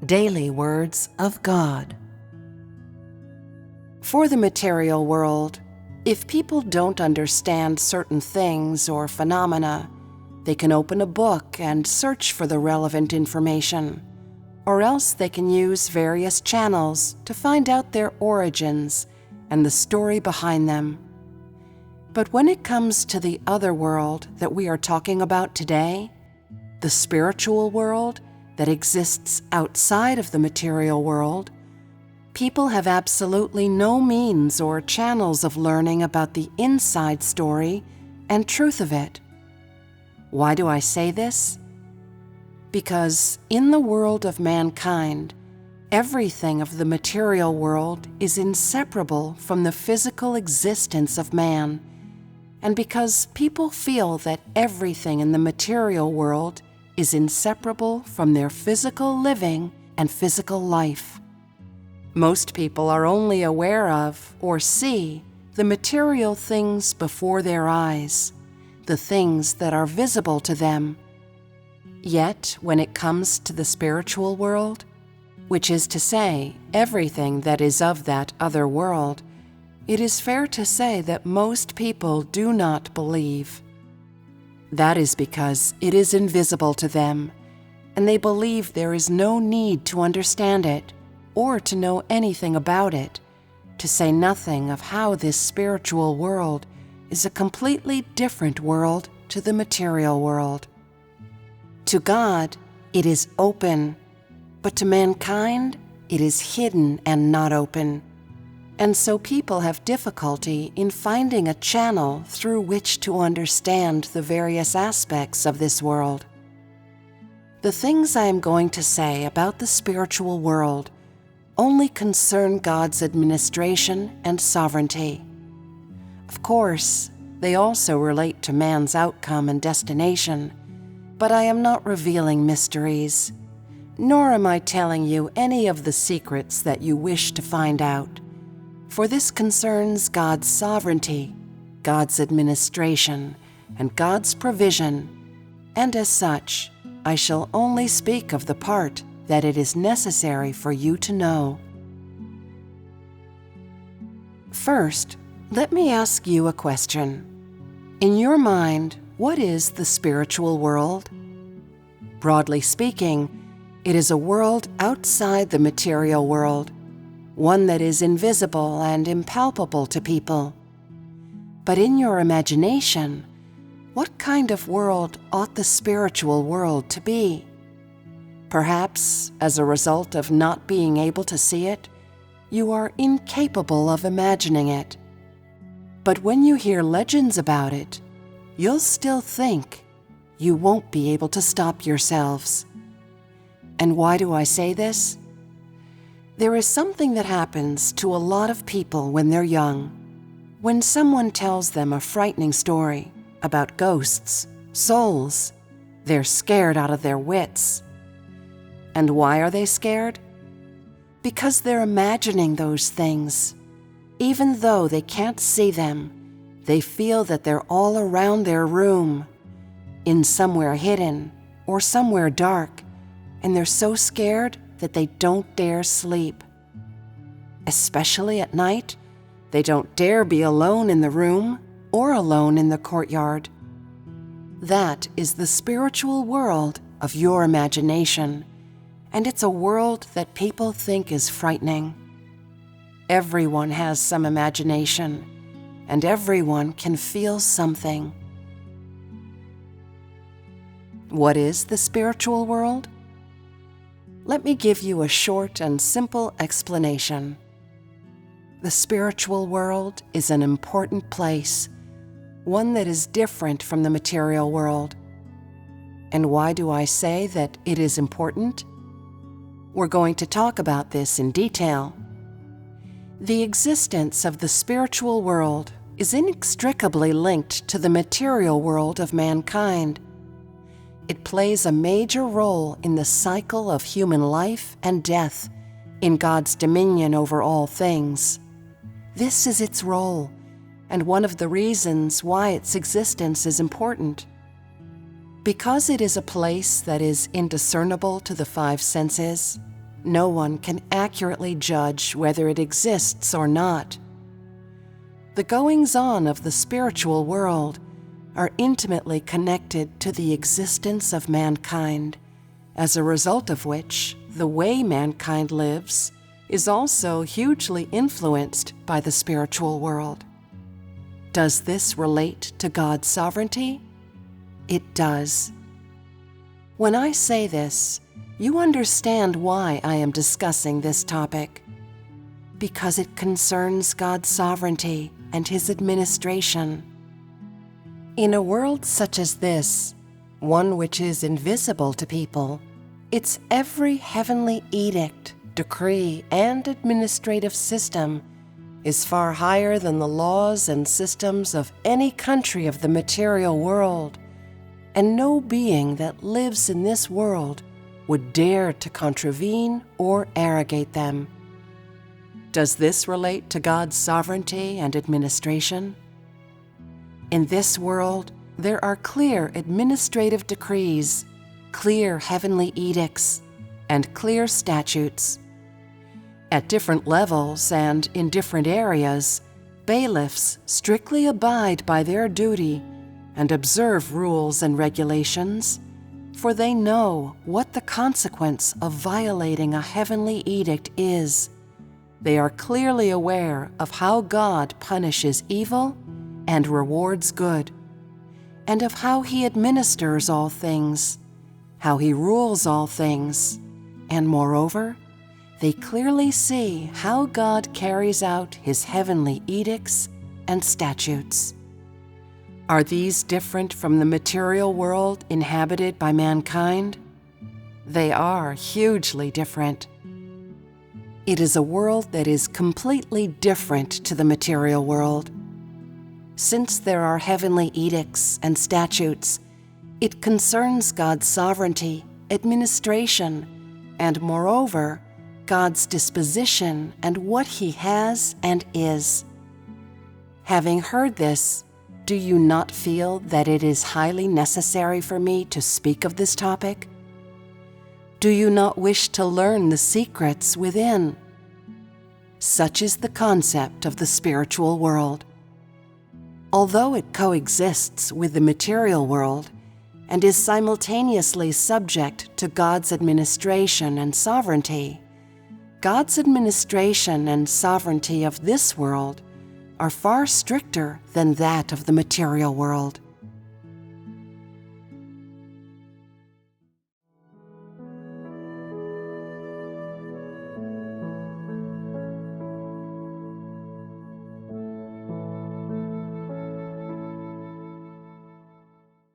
Daily Words of God. For the material world, if people don't understand certain things or phenomena, they can open a book and search for the relevant information, or else they can use various channels to find out their origins and the story behind them. But when it comes to the other world that we are talking about today, the spiritual world that exists outside of the material world, people have absolutely no means or channels of learning about the inside story and truth of it. Why do I say this? Because in the world of mankind, everything of the material world is inseparable from the physical existence of man, and because people feel that everything in the material world is inseparable from their physical living and physical life. Most people are only aware of or see the material things before their eyes, the things that are visible to them. Yet, when it comes to the spiritual world, which is to say, everything that is of that other world, it is fair to say that most people do not believe. That is because it is invisible to them, and they believe there is no need to understand it or to know anything about it, to say nothing of how this spiritual world is a completely different world to the material world. To God, it is open, but to mankind, it is hidden and not open. And so people have difficulty in finding a channel through which to understand the various aspects of this world. The things I am going to say about the spiritual world only concern God's administration and sovereignty. Of course, they also relate to man's outcome and destination, but I am not revealing mysteries, nor am I telling you any of the secrets that you wish to find out. For this concerns God's sovereignty, God's administration, and God's provision, and as such, I shall only speak of the part that it is necessary for you to know. First, let me ask you a question. In your mind, what is the spiritual world? Broadly speaking, it is a world outside the material world, one that is invisible and impalpable to people. But in your imagination, what kind of world ought the spiritual world to be? Perhaps, as a result of not being able to see it, you are incapable of imagining it. But when you hear legends about it, you'll still think. You won't be able to stop yourselves. And why do I say this? There is something that happens to a lot of people when they're young. When someone tells them a frightening story about ghosts, souls, they're scared out of their wits. And why are they scared? Because they're imagining those things. Even though they can't see them, they feel that they're all around their room, in somewhere hidden or somewhere dark, and they're so scared that they don't dare sleep. Especially at night, they don't dare be alone in the room or alone in the courtyard. That is the spiritual world of your imagination, and it's a world that people think is frightening. Everyone has some imagination, and everyone can feel something. What is the spiritual world? Let me give you a short and simple explanation. The spiritual world is an important place, one that is different from the material world. And why do I say that it is important? We're going to talk about this in detail. The existence of the spiritual world is inextricably linked to the material world of mankind. It plays a major role in the cycle of human life and death, in God's dominion over all things. This is its role, and one of the reasons why its existence is important. Because it is a place that is indiscernible to the five senses, no one can accurately judge whether it exists or not. The goings-on of the spiritual world are intimately connected to the existence of mankind, as a result of which the way mankind lives is also hugely influenced by the spiritual world. Does this relate to God's sovereignty? It does. When I say this, you understand why I am discussing this topic. Because it concerns God's sovereignty and His administration. In a world such as this, one which is invisible to people, its every heavenly edict, decree, and administrative system is far higher than the laws and systems of any country of the material world, and no being that lives in this world would dare to contravene or arrogate them. Does this relate to God's sovereignty and administration? In this world, there are clear administrative decrees, clear heavenly edicts, and clear statutes. At different levels and in different areas, bailiffs strictly abide by their duty and observe rules and regulations, for they know what the consequence of violating a heavenly edict is. They are clearly aware of how God punishes evil and rewards good, and of how He administers all things, how He rules all things, and moreover, they clearly see how God carries out His heavenly edicts and statutes. Are these different from the material world inhabited by mankind? They are hugely different. It is a world that is completely different to the material world. Since there are heavenly edicts and statutes, it concerns God's sovereignty, administration, and moreover, God's disposition and what He has and is. Having heard this, do you not feel that it is highly necessary for me to speak of this topic? Do you not wish to learn the secrets within? Such is the concept of the spiritual world. Although it coexists with the material world and is simultaneously subject to God's administration and sovereignty, God's administration and sovereignty of this world are far stricter than that of the material world.